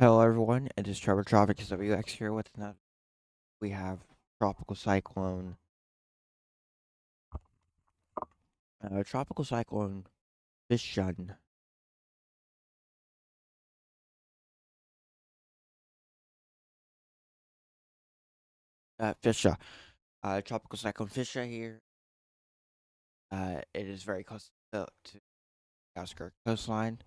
Hello, everyone. It is Trevor Tropics WX here with another. We have tropical cyclone, tropical cyclone Fytia, Fytia, tropical cyclone Fytia here. It is very close to the Oscar coastline.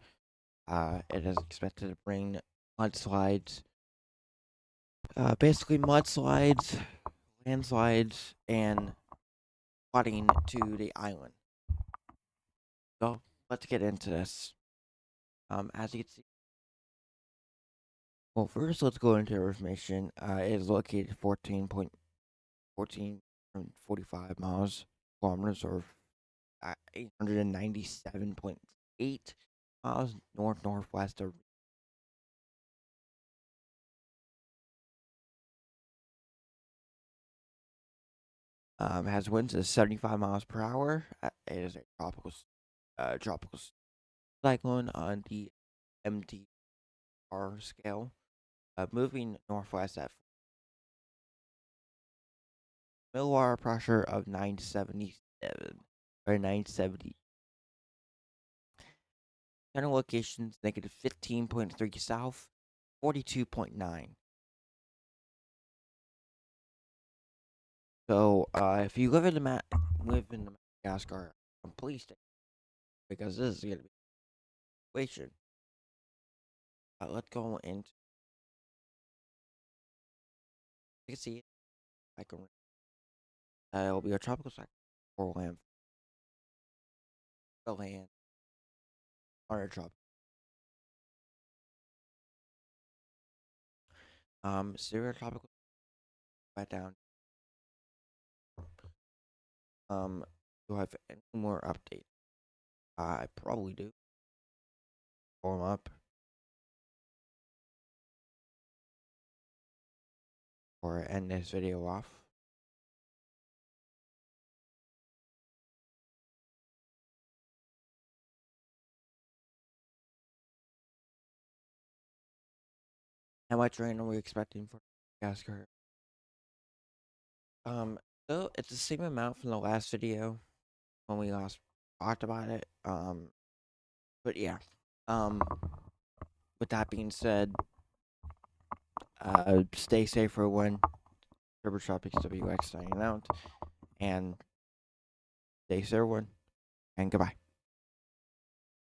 It is expected to bring mudslides, basically mudslides, landslides, and flooding to the island. So let's get into this. As you can see. Well, first, let's go into information. It is located 14.45 miles kilometers, or 897.8 miles northwest of. Has winds of 75 miles per hour. It is a tropical cyclone on the MTR scale, moving northwest at millibar pressure of 977 or 970. General locations negative 15.3 south, 42.9. So, if you live in the Madagascar, please stay, because this is gonna be a situation. Let's go into. You can see it. I can. It'll be a tropical cyclone for land, the land, or a tropical. Severe tropical right down. Do I have any more updates? I probably do. Pull them up or end this video off. How much rain are we expecting for Madagascar? Um, so it's the same amount from the last video when we last talked about it. But yeah. Um, with that being said, stay safe for when Turbo Tropics WX signing out, and stay safe, everyone, and goodbye.